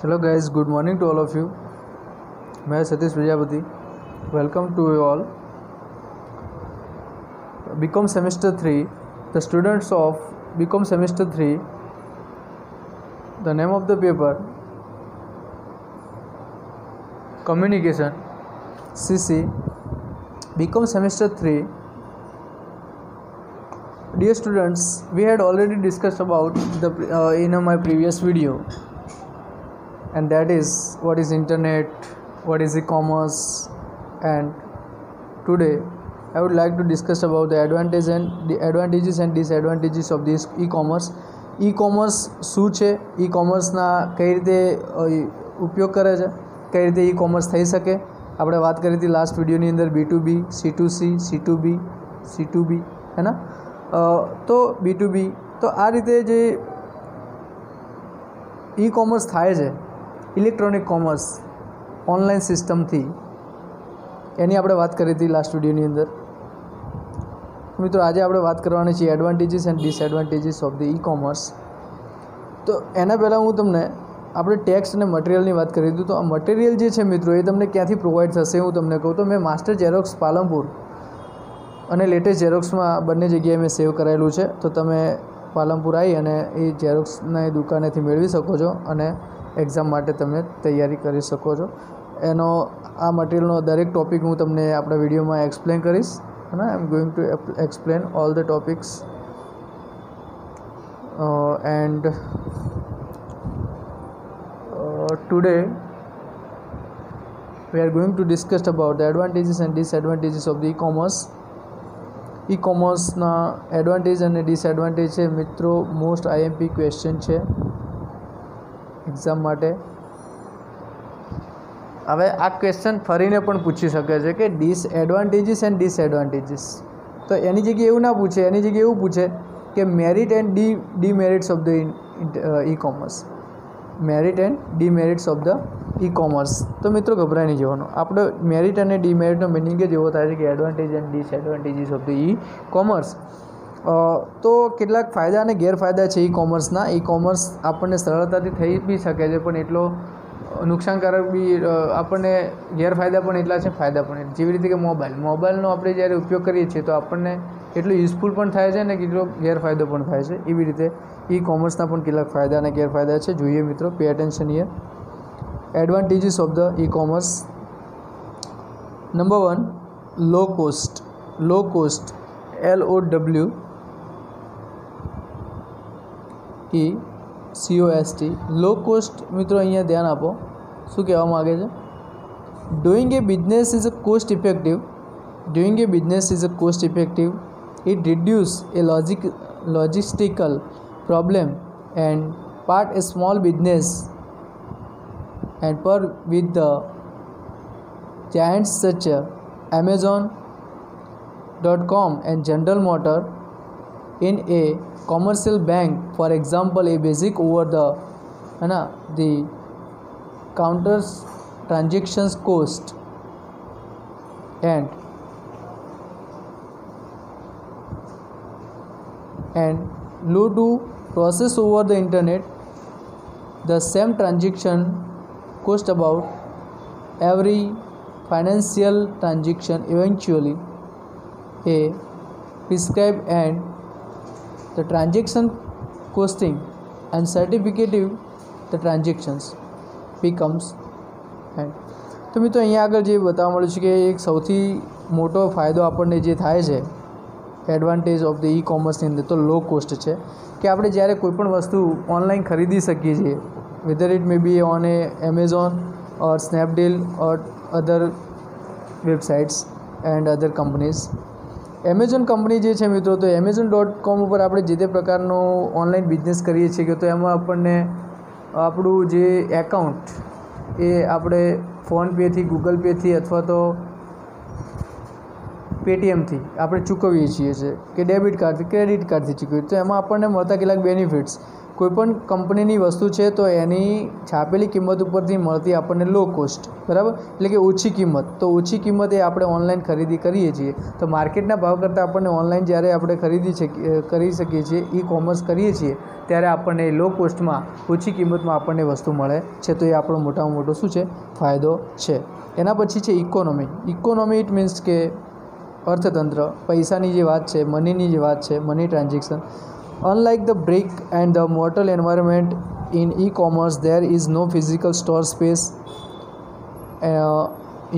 Hello guys, good morning to all of you. मैं Satish Prajapati. Welcome to you all. BCom semester 3. The students of BCom semester 3. The name of the paper Communication CC BCom semester 3. Dear students, we had already discussed about in my previous video, and that is what is internet, what is e-commerce, and today I would like to discuss about the advantages and disadvantages of this e-commerce. E-commerce શું છે, e-commerceના કઈ રીતે ઉપયોગ કરે છે, કઈ રીતે e-commerce થઈ શકે. આપણે વાત કરી હતી લાસ્ટ વિડીયોની અંદર B2B, C2C, C2B, C2B है ना. તો B2B તો આ રીતે જે e-commerce થાય છે, ઇલેક્ટ્રોનિક કોમર્સ ઓનલાઈન સિસ્ટમથી, એની આપણે વાત કરી હતી લાસ્ટ વિડીયોની અંદર. મિત્રો આજે આપણે વાત કરવાની છે advantages and disadvantages of the e-commerce. તો એના પહેલાં હું તમને આપણે ટેક્સ્ટ અને મટીરિયલની વાત કરી હતી. તો આ મટીરિયલ જે છે મિત્રો એ તમને ક્યાંથી પ્રોવાઈડ થશે હું તમને કહું તો મેં માસ્ટર ઝેરોક્સ પાલનપુર અને લેટેસ્ટ ઝેરોક્સમાં બંને જગ્યાએ મેં સેવ કરાયેલું છે. તો તમે પાલનપુર આવી અને એ ઝેરોક્સના દુકાનેથી મેળવી શકો છો અને એક્ઝામ માટે તમે તૈયારી કરી શકો છો. એનો આ મટીરિયલનો દરેક ટૉપિક હું તમને આપણા વિડીયોમાં એક્સપ્લેન કરીશ. અને I am going to explain all the topics and today we are going to discuss about the advantages and disadvantages of the e-commerce. e-commerceના એડવાન્ટેજ અને ડિસએડવાન્ટેજ છે મિત્રો. મોસ્ટ IMP ક્વેશ્ચન છે એક્ઝામ માટે. હવે આ ક્વેશ્ચન ફરીને પણ પૂછી શકે છે કે ડિસએડવાન્ટેજીસ એન્ડ ડિસએડવાન્ટેજીસ. તો એની જગ્યાએ એવું ના પૂછે, એની જગ્યાએ એવું પૂછે કે merit and demerits of the e-commerce. Merit and demerits of the e-commerce. તો મિત્રો ગભરાઈ નહીં જવાનું. આપણે મેરિટ અને ડીમેરિટનો મિનિંગ જ એવો થાય છે કે advantage and disadvantages of the e-commerce. તો કેટલાક ફાયદા અને ગેરફાયદા છે ઈ-કોમર્સના. ઈ-કોમર્સ આપણને સરળતાથી થઈ બી શકે છે, પણ એટલો નુકસાનકારક બી આપણને ગેરફાયદા પણ એટલા છે, ફાયદા પણ એટલા. જેવી રીતે કે મોબાઈલનો આપણે જ્યારે ઉપયોગ કરીએ છીએ તો આપણને એટલું યુઝફુલ પણ થાય છે ને કેટલો ગેરફાયદો પણ થાય છે. એવી રીતે ઈ-કોમર્સના પણ કેટલાક ફાયદા અને ગેરફાયદા છે. જોઈએ મિત્રો, pay attention here. Advantages of the e-commerce. Number 1, low cost. LOWCOST low cost. મિત્રો અહીંયા ધ્યાન આપો, શું કહેવા માગે છે. Doing A business is a cost effective. It reduces a logistical problem and part a small business and per with the giants such as Amazon.com and General Motor. In a commercial bank, for example, a basic over the counters transactions cost and low to process over the internet. The same transaction cost about every financial transaction eventually a prescribed, and the transaction costing and certificate the transactions becomes and. તો મિત્રો અહીંયા આગળ જે બતાવવા મળ્યું છે કે એક સૌથી મોટો ફાયદો આપણને જે થાય છે એડવાન્ટેજ ઓફ ધ ઈ-કોમર્સની અંદર તો લો કોસ્ટ છે. કે આપણે જ્યારે કોઈપણ વસ્તુ ઓનલાઈન ખરીદી શકીએ છીએ, weather it may B on Amazon or Snapdeal or other websites and other companies. Amazon company જે છે મિત્રો, તો Amazon.com ઉપર આપણે જે તે પ્રકારનો ઓનલાઈન બિઝનેસ કરીએ છીએ તો એમાં આપણને આપણું જે એકાઉન્ટ એ આપણે ફોનપેથી, ગૂગલ પેથી અથવા તો પેટીએમથી આપણે ચૂકવીએ છીએ કે ડેબિટ કાર્ડથી, ક્રેડિટ કાર્ડથી ચૂકવીએ. તો એમાં આપણને મળતા કેટલાક બેનિફિટ્સ. કોઈપણ કંપનીની વસ્તુ છે તો એની છાપેલી કિંમત ઉપરથી મળતી આપણને લો કોસ્ટ, બરાબર, એટલે કે ઓછી કિંમત. તો ઓછી કિંમતે આપણે ઓનલાઈન ખરીદી કરીએ છીએ. તો માર્કેટના ભાવ કરતાં આપણને ઓનલાઈન જ્યારે આપણે કરી શકીએ છીએ, ઈ કોમર્સ કરીએ છીએ, ત્યારે આપણને લો કોસ્ટમાં ઓછી કિંમતમાં આપણને વસ્તુ મળે છે. તો એ આપણો મોટામાં મોટો શું છે? ફાયદો છે. એના પછી છે ઇકોનોમી. ઇકોનોમી ઇટ મીન્સ કે અર્થતંત્ર, પૈસાની જે વાત છે, મનીની જે વાત છે, money transaction. Unlike the brick and the mortar environment in e-commerce, there is no physical store space,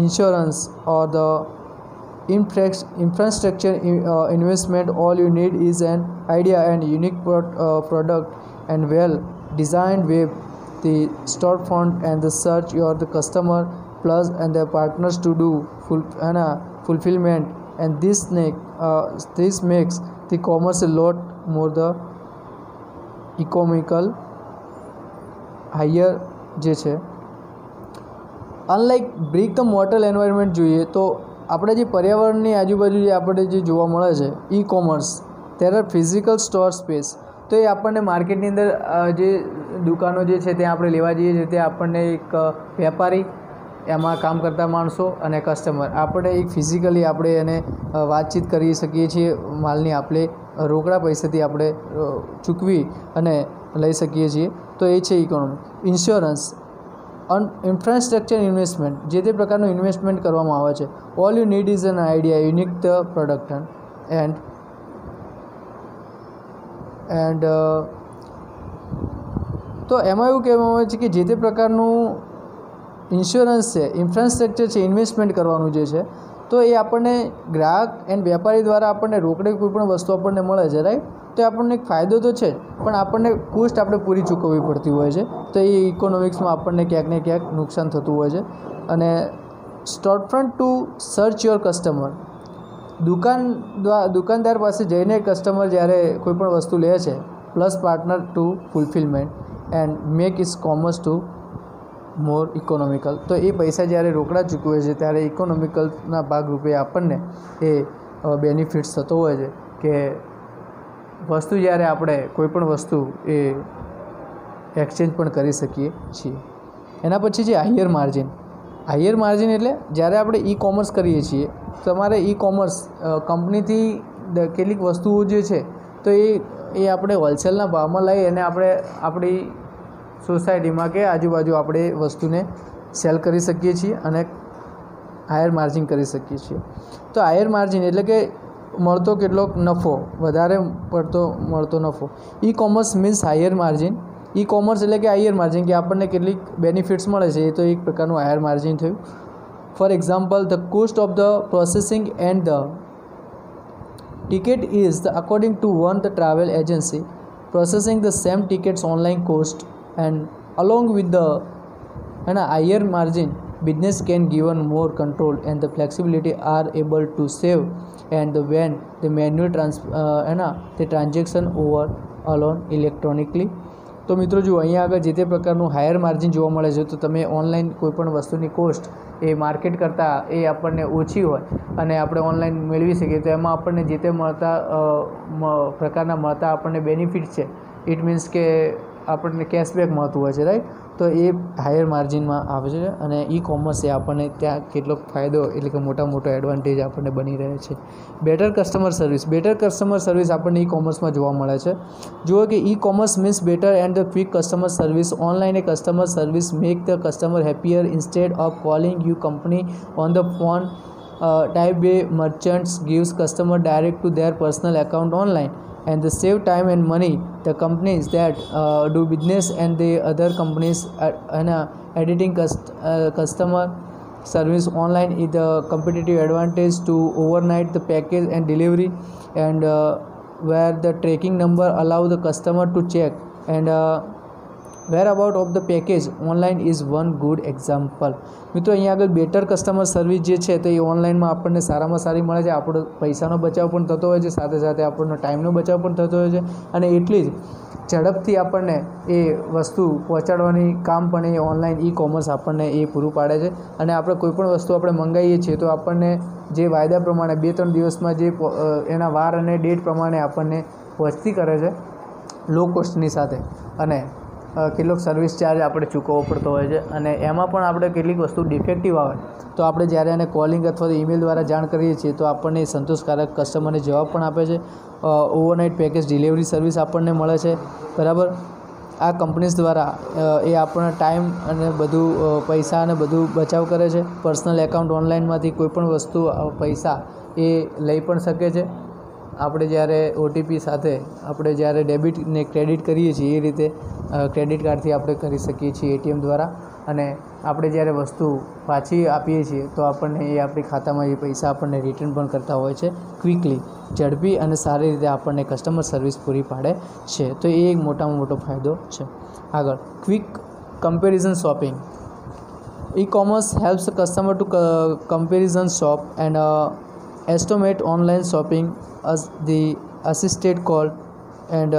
insurance, or the infrastructure investment. All you need is an idea and unique product and well-designed web, the storefront, and the search your the customer plus and their partners to do fulfillment. And this makes the commerce a lot more the economical, higher જે છે. Unlike brick the mortal environment જોઈએ તો આપણે જે પર્યાવરણની આજુબાજુ જે આપણે જે જોવા મળે છે ઈ કોમર્સ, ત્યારે ફિઝિકલ સ્ટોર સ્પેસ, તો એ આપણને માર્કેટની અંદર જે દુકાનો જે છે ત્યાં આપણે લેવા જઈએ છીએ, ત્યાં આપણને એક વેપારી, એમાં કામ કરતા માણસો અને કસ્ટમર, આપણે એક ફિઝિકલી આપણે એને વાતચીત કરી શકીએ છીએ. માલની આપણે રોકડા પૈસાથી આપણે ચૂકવી અને લઈ શકીએ છીએ. તો એ છે ઇકોનોમી. ઇન્સ્યોરન્સ, ઇન્ફ્રાસ્ટ્રક્ચર ઇન્વેસ્ટમેન્ટ, જે તે પ્રકારનું ઇન્વેસ્ટમેન્ટ કરવામાં આવે છે. All you need is an idea, unique the product and તો એમાં એવું કહેવામાં આવે છે કે જે તે પ્રકારનું ઇન્સ્યોરન્સ છે, ઇન્ફ્રાસ્ટ્રક્ચર છે, ઇન્વેસ્ટમેન્ટ કરવાનું જે છે, તો એ આપણને ગ્રાહક એન્ડ વેપારી દ્વારા આપણને રોકડે કોઈ પણ વસ્તુ આપણને મળે છે, રાઈટ. તો એ આપણને એક ફાયદો તો છે જ, પણ આપણને કોસ્ટ આપણે પૂરી ચૂકવવી પડતી હોય છે. તો એ ઇકોનોમિક્સમાં આપણને ક્યાંક ને ક્યાંક નુકસાન થતું હોય છે. અને સ્ટોરફ્રન્ટ ટુ સર્ચ યોર કસ્ટમર, દુકાનદાર પાસે જઈને કસ્ટમર જ્યારે કોઈ પણ વસ્તુ લે છે, plus partner to fulfilment and make is commerce to more economical. તો એ પૈસા જ્યારે રોકડા ચૂકવે છે ત્યારે ઇકોનોમિકલના ભાગરૂપે આપણને એ બેનિફિટ્સ થતો હોય છે કે વસ્તુ જ્યારે આપણે કોઈપણ વસ્તુ એ એક્સચેન્જ પણ કરી શકીએ છીએ. એના પછી છે હાયર માર્જિન. હાયર માર્જિન એટલે જ્યારે આપણે ઈ કોમર્સ કરીએ છીએ, તમારે ઈ કોમર્સ કંપનીથી કેટલીક વસ્તુઓ જે છે તો એ આપણે હોલસેલના ભાવમાં લઈ અને આપણે આપણી સોસાયટીમાં કે આજુબાજુ આપણે વસ્તુને સેલ કરી શકીએ છીએ અને હાયર માર્જિન કરી શકીએ છીએ. તો હાયર માર્જિન એટલે કે મળતો કેટલોક નફો, વધારે પડતો મળતો નફો. ઈ commerce means higher margin. E commerce એટલે કે હાયર માર્જિન, કે આપણને કેટલીક બેનિફિટ્સ મળે છે, એ તો એક પ્રકારનું હાયર માર્જિન થયું. For example, the cost of the processing and the ticket is according to the travel agency processing the same tickets online cost, and along with the higher margin, business can given more control and the flexibility are able to save and when the manual the transaction over alone electronically. તો મિત્રો જુઓ અહીંયા આગળ જે તે પ્રકારનું higher margin જોવા મળે છે. તો તમે ઓનલાઈન કોઈપણ વસ્તુની કોસ્ટ એ માર્કેટ કરતાં એ આપણને ઓછી હોય અને આપણે ઓનલાઈન મેળવી શકીએ, તો એમાં આપણને જે તે પ્રકારના મળતા આપણને બેનિફિટ છે, ઇટ મીન્સ કે આપણને કેશબેક મળતું હોય છે, રાઈટ. તો એ હાયર માર્જિનમાં આવે છે અને ઈ કોમર્સ એ આપણને ત્યાં કેટલોક ફાયદો એટલે કે મોટો એડવાન્ટેજ આપણને બની રહે છે. Better customer service. Better customer service આપણને ઈ કોમર્સમાં જોવા મળે છે. જુઓ કે e commerce means better and the quick customer service. Online એ customer service make the customer happier instead of calling you company on the phone. Type A merchants gives customer direct to their personal account online and they save time and money. The companies that do business and the other companies editing customer service online is the competitive advantage to overnight the package and delivery, and where the tracking number allow the customer to check and whereabout of the package online is one good example. મિત્રો અહીંયા આગળ better customer service જે છે તો એ ઓનલાઈનમાં આપણને સારામાં સારી મળે છે. આપણો પૈસાનો બચાવ પણ થતો હોય છે, સાથે સાથે આપણનો ટાઈમનો બચાવ પણ થતો હોય છે અને એટલી જ ઝડપથી આપણને એ વસ્તુ પહોંચાડવાની કામ પણ એ ઓનલાઈન ઈ કોમર્સ આપણને એ પૂરું પાડે છે. અને આપણે કોઈપણ વસ્તુ આપણે મંગાવીએ છીએ તો આપણને જે વાયદા પ્રમાણે 2-3 દિવસમાં જે એના વાર અને ડેટ પ્રમાણે આપણને પહોંચતી કરે છે. લો કોસ્ટની સાથે અને કેટલોક સર્વિસ ચાર્જ આપણે ચૂકવવો પડતો હોય છે અને એમાં પણ આપણે કેટલીક વસ્તુ ડિફેક્ટિવ આવે તો આપણે જ્યારે એને કોલિંગ અથવા તો ઈમેલ દ્વારા જાણ કરીએ છીએ તો આપણને સંતોષકારક કસ્ટમરને જવાબ પણ આપે છે. ઓવરનાઇટ પેકેજ ડિલિવરી સર્વિસ આપણને મળે છે, બરાબર. આ કંપનીઝ દ્વારા એ આપણને ટાઈમ અને બધું પૈસા અને બધું બચાવ કરે છે. પર્સનલ એકાઉન્ટ ઓનલાઈનમાંથી કોઈપણ વસ્તુ પૈસા એ લઈ પણ શકે છે. આપણે જ્યારે ઓટીપી સાથે આપણે જ્યારે ડેબિટ ને ક્રેડિટ કરીએ છીએ એ રીતે ક્રેડિટ કાર્ડથી આપણે કરી શકીએ છીએ એટીએમ દ્વારા. અને આપણે જ્યારે વસ્તુ પાછી આપીએ છીએ તો આપણને એ આપણી ખાતામાં એ પૈસા આપણને રિટર્ન પણ કરતા હોય છે ક્વિકલી, ઝડપી અને સારી રીતે આપણને કસ્ટમર સર્વિસ પૂરી પાડે છે. તો એ એક મોટામાં મોટો ફાયદો છે. આગળ, quick comparison shopping. e-commerce helps the customer to comparison shop and estimate online shopping as the assisted call and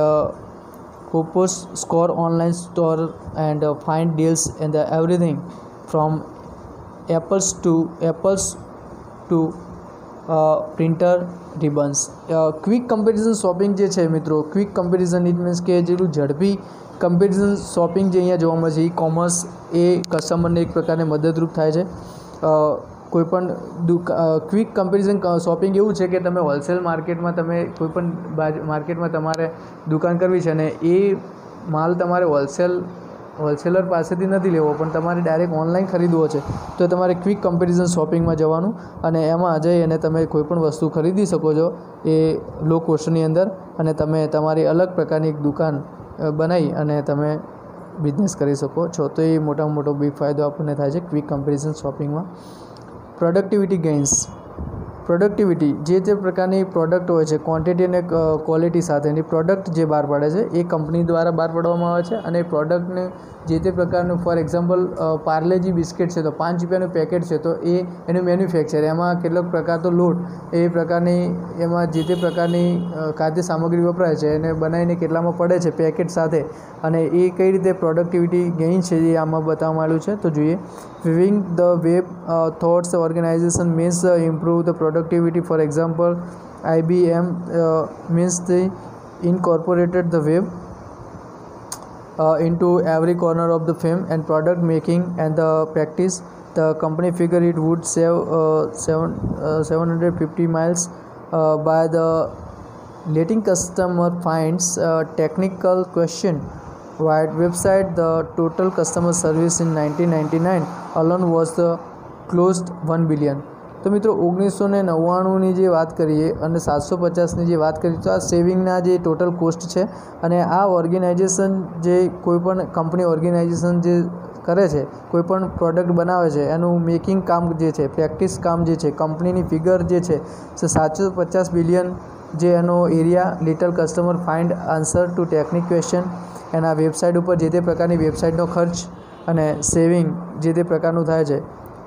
propose score online store and find deals and everything from apples to printer ribbons. Quick comparison shopping જે છે મિત્રો, quick comparison it means કે જેટલું ઝડપી comparison shopping જે અહીંયા જોવા મળે છે, e-commerce એ કસ્ટમરને એક પ્રકારે મદદરૂપ થાય છે. કોઈપણ ક્વિક કમ્પેરિઝન શોપિંગ એવું છે કે તમે હોલસેલ માર્કેટમાં તમે કોઈપણ માર્કેટમાં તમારે દુકાન કરવી છે અને એ માલ તમારે હોલસેલર પાસેથી નથી લેવો પણ તમારે ડાયરેક્ટ ઓનલાઈન ખરીદવો છે તો તમારે ક્વિક કમ્પેરિઝન શોપિંગમાં જવાનું અને એમાં જઈ અને તમે કોઈપણ વસ્તુ ખરીદી શકો છો એ લો કોસ્ટની અંદર અને તમે તમારી અલગ પ્રકારની એક દુકાન બનાવી અને તમે બિઝનેસ કરી શકો છો. તો એ મોટામાં મોટો બિગ ફાયદો આપણને થાય છે ક્વિક કમ્પેરિઝન શોપિંગમાં. Productivity gains. પ્રોડક્ટિવિટી જે તે પ્રકારની પ્રોડક્ટ હોય છે, ક્વોન્ટિટી અને ક્વોલિટી સાથેની પ્રોડક્ટ જે બહાર પાડે છે એ કંપની દ્વારા બહાર પાડવામાં આવે છે અને એ પ્રોડક્ટને જે તે પ્રકારનું, ફોર એક્ઝામ્પલ પાર્લેજી બિસ્કિટ છે તો 5 રૂપિયાનું પેકેટ છે તો એ એનું મેન્યુફેક્ચર, એમાં કેટલોક પ્રકારનો લોટ એ પ્રકારની એમાં જે તે પ્રકારની ખાદ્ય સામગ્રી વપરાય છે એને બનાવીને કેટલામાં પડે છે પેકેટ સાથે અને એ કઈ રીતે પ્રોડક્ટિવિટી ગેઇન છે એ આમાં બતાવવામાં આવ્યું છે. તો જોઈએ, weaving the web thoughts organisation means improve the productivity. For example, IBM means they incorporated the web into every corner of the firm and product making and the practice. The company figured it would save 750 miles by the letting customer finds technical question wide website. The total customer service in 1999 alone was the closed 1 billion. તો મિત્રો 1999ની જે વાત કરીએ અને 750ની જે વાત કરીએ તો આ સેવિંગના જે ટોટલ કોસ્ટ છે અને આ ઓર્ગેનાઇઝેશન જે કોઈપણ કંપની ઓર્ગેનાઇઝેશન જે કરે છે, કોઈપણ પ્રોડક્ટ બનાવે છે એનું મેકિંગ કામ જે છે, પ્રેક્ટિસ કામ જે છે, કંપનીની ફિગર જે છે 750 બિલિયન જે એનો area, little customer find answer to technique question, એના વેબસાઇટ ઉપર જે તે પ્રકારની વેબસાઇટનો ખર્ચ અને સેવિંગ જે તે પ્રકારનું થાય છે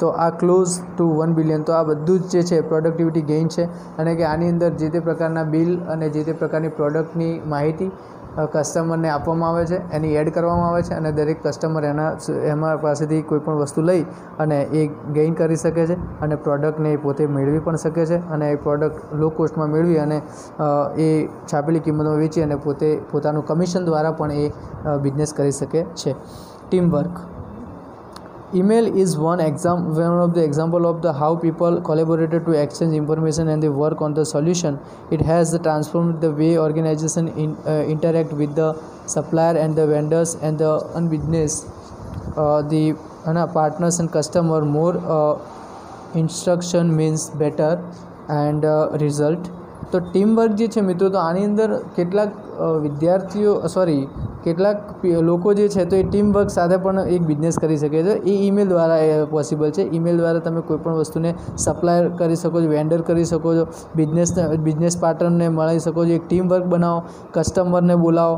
તો આ ક્લોઝ ટુ 1 બિલિયન. તો આ બધું જ જે છે પ્રોડક્ટિવિટી ગેઇન છે અને કે આની અંદર જે તે પ્રકારના બિલ અને જે તે પ્રકારની પ્રોડક્ટની માહિતી કસ્ટમરને આપવામાં આવે છે, એની એડ કરવામાં આવે છે અને દરેક કસ્ટમર એમાં પાસેથી કોઈપણ વસ્તુ લઈ અને એ ગેઇન કરી શકે છે અને પ્રોડક્ટને એ પોતે મેળવી પણ શકે છે અને એ પ્રોડક્ટ લો કોસ્ટમાં મેળવી અને એ છાપેલી કિંમતમાં વેચી અને પોતાનું કમિશન દ્વારા પણ એ બિઝનેસ કરી શકે છે. Team work. Email is one of the example of the how people collaborated to exchange information and they work on the solution. It has transformed the way organization interact with the supplier and the vendors and the business, the partners and customer. More instruction means better and result. તો team work જે છે મિત્રો, તો આની અંદર કેટલાક લોકો જે છે તો એ ટીમ વર્ક સાથે પણ એક બિઝનેસ કરી શકે છે. એ ઈમેલ દ્વારા એ પોસિબલ છે. ઈમેલ દ્વારા તમે કોઈપણ વસ્તુને સપ્લાયર કરી શકો છો, વેન્ડર કરી શકો છો, બિઝનેસ પાર્ટનરને મળી શકો છો, એક ટીમ વર્ક બનાવો, કસ્ટમરને બોલાવો.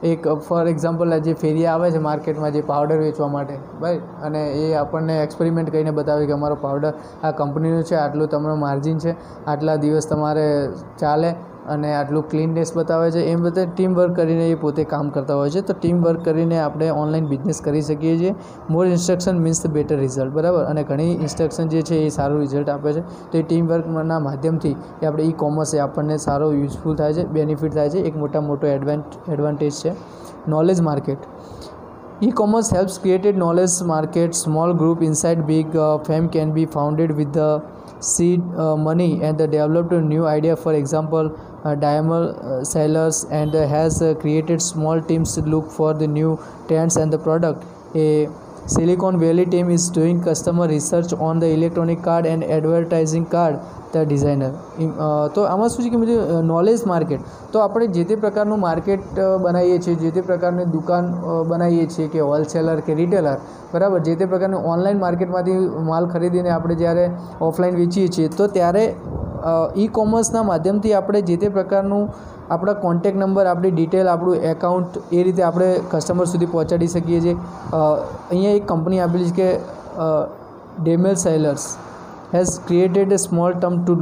એક ફોર એક્ઝામ્પલ જે ફેરિયા આવે છે માર્કેટમાં જે પાવડર વેચવા માટે, ભાઈ, અને એ આપણને એક્સપેરિમેન્ટ કરીને બતાવે કે અમારો પાવડર આ કંપનીનો છે, આટલું તમારું માર્જિન છે, આટલા દિવસ તમારે ચાલે અને આટલું ક્લીનનેસ બતાવે છે, એમ બધે ટીમ વર્ક કરીને એ પોતે કામ કરતા હોય છે. તો ટીમ વર્ક કરીને આપણે ઓનલાઈન બિઝનેસ કરી શકીએ છીએ. મોર ઇન્સ્ટ્રક્શન મીન્સ બેટર રિઝલ્ટ, બરાબર. અને ઘણી ઇન્સ્ટ્રક્શન જે છે એ સારું રિઝલ્ટ આપે છે. તો એ ટીમ વર્કના માધ્યમથી એ આપણે ઈ કોમર્સ એ આપણને સારો યુઝફુલ થાય છે, બેનિફિટ થાય છે. એક મોટો એડવાન્ટેજ છે. Knowledge market. E-commerce helps create knowledge market. Small group inside big firm can be founded with the seed money and developed a new idea. For example, diamond sellers and has created small teams to look for the new trends and the product. A Silicon Valley team is doing customer research on the electronic card and advertising card the designer. તો આમાં શું છે કે મિત્રો knowledge market, તો આપણે જે તે પ્રકારનું માર્કેટ બનાવીએ છીએ, જે તે પ્રકારની દુકાન બનાવીએ છીએ કે હોલસેલર કે રિટેલર, બરાબર, જે તે પ્રકારની ઓનલાઈન માર્કેટમાંથી માલ ખરીદીને આપણે જ્યારે ઓફલાઈન વેચીએ છીએ, તો ત્યારે ઈ કોમર્સના માધ્યમથી આપણે જે તે પ્રકારનું આપણા કોન્ટેક નંબર, આપણી ડિટેલ, આપણું એકાઉન્ટ એ રીતે આપણે કસ્ટમર સુધી પહોંચાડી શકીએ છીએ. અહીંયા એક કંપની આપેલી છે કે ડેમેલ sellers has created a small term to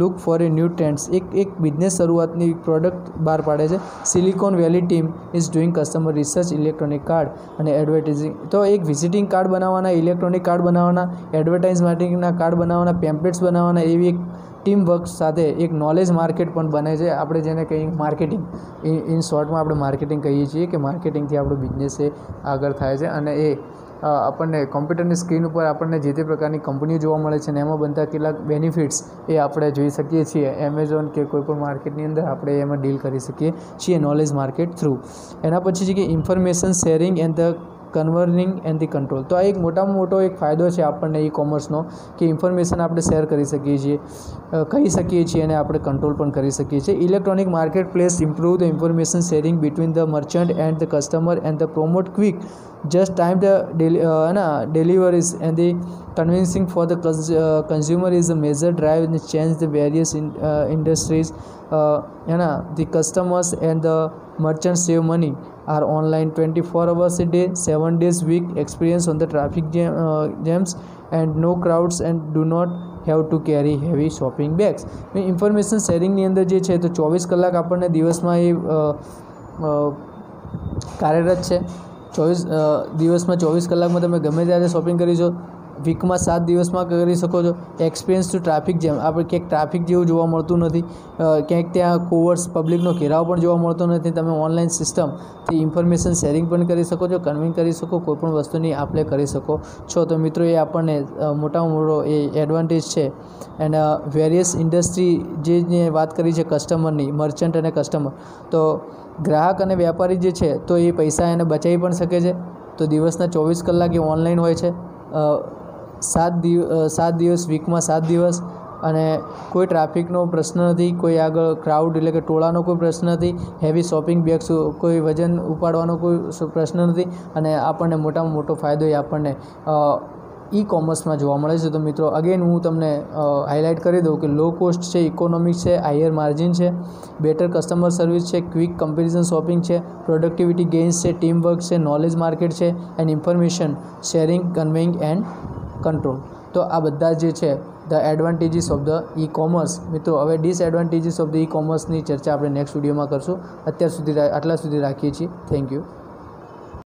look for a new trends. એક બિઝનેસ શરૂઆતની પ્રોડક્ટ બહાર પાડે છે. Silicon Valley team is doing customer research electronic card અને એડવર્ટાઇઝિંગ. તો એક વિઝિટિંગ કાર્ડ બનાવવાના, ઇલેક્ટ્રોનિક કાર્ડ બનાવવાના, એડવર્ટાઇઝ માર્કેટિંગના કાર્ડ બનાવવાના, પેમ્પલેટ્સ બનાવવાના, એવી એક ટીમ વર્ક સાથે એક નોલેજ માર્કેટ પણ બને છે. આપણે જેને કહીએ માર્કેટિંગ, ઇન શોર્ટમાં આપણે માર્કેટિંગ કહીએ છીએ કે માર્કેટિંગથી આપણો બિઝનેસ એ આગળ થાય છે. અને એ આપણને કોમ્પ્યુટરની સ્ક્રીન ઉપર આપણને જે તે પ્રકારની કંપનીઓ જોવા મળે છે ને એમાં બનતા કેટલાક બેનિફિટ્સ એ આપણે જોઈ શકીએ છીએ. એમેઝોન કે કોઈપણ માર્કેટની અંદર આપણે એમાં ડીલ કરી શકીએ છીએ નોલેજ માર્કેટ થ્રુ. એના પછી છે કે information sharing and the conveying and the control. તો આ એક મોટામાં મોટો એક ફાયદો છે આપણને ઈ કોમર્સનો કે ઇન્ફોર્મેશન આપણે શેર કરી શકીએ છીએ, કહી શકીએ છીએ અને આપણે કંટ્રોલ પણ કરી શકીએ છીએ. Electronic market place improve the information sharing between the merchant and the customer and the promote quick just time the deliveries and the convincing for the consumer is a major drive and change the various industries. The customers and the merchants save money, are online 24 hours a day, 7 days week, experience on the traffic jams and no crowds and do not have to carry heavy shopping bags. Information શેરિંગની અંદર જે છે તો 24 કલાક આપણને દિવસમાં એ કાર્યરત છે. દિવસમાં 24 કલાકમાં તમે ગમે ત્યારે શોપિંગ કરી છો. વીકમાં 7 દિવસમાં કરી શકો છો. એક્સપિરિયન્સ ટુ ટ્રાફિક જેમ, આપણે ક્યાંક ટ્રાફિક જેવું જોવા મળતું નથી, ક્યાંક ત્યાં કોવર્સ પબ્લિકનો ઘેરાવ પણ જોવા મળતો નથી. તમે ઓનલાઈન સિસ્ટમથી ઇન્ફોર્મેશન શેરિંગ પણ કરી શકો છો, કન્વિન્સ કરી શકો, કોઈપણ વસ્તુની આપણે કરી શકો છો. તો મિત્રો એ આપણને મોટામાં મોટો એ એડવાન્ટેજ છે. એન્ડ વેરિયસ ઇન્ડસ્ટ્રી જે વાત કરી છે કસ્ટમરની, મર્ચન્ટ અને કસ્ટમર, તો ગ્રાહક અને વ્યાપારી જે છે તો એ પૈસા એને બચાવી પણ શકે છે. તો દિવસના 24 કલાક એ ઓનલાઈન હોય છે, 7 દિવસ વીકમાં 7 દિવસ, અને કોઈ ટ્રાફિકનો પ્રશ્ન નથી, કોઈ આગળ ક્રાઉડ એટલે કે ટોળાનો કોઈ પ્રશ્ન નથી, હેવી શોપિંગ બેગ્સ કોઈ વજન ઉપાડવાનો કોઈ પ્રશ્ન નથી. અને આપણને મોટામાં મોટો ફાયદો એ આપણને ઈ કોમર્સમાં જોવા મળે છે. તો મિત્રો અગેન હું તમને હાઇલાઇટ કરી દઉં કે લો કોસ્ટ છે, ઇકોનોમિક છે, હાયર માર્જિન છે, બેટર કસ્ટમર સર્વિસ છે, ક્વિક કમ્પેરિઝન શોપિંગ છે, પ્રોડક્ટિવિટી ગેઇન્સ છે, ટીમ વર્ક છે, નોલેજ માર્કેટ છે, and information sharing, conveying and control. તો આ બધા જે છે the advantages of the e commerce. મિત્રો હવે ડિસએડવાન્ટેજીસ ઓફ ધ ઈ કોમર્સની ચર્ચા આપણે નેક્સ્ટ વિડીયોમાં કરશું. અત્યાર સુધી આટલા સુધી રાખીએ છીએ. Thank you.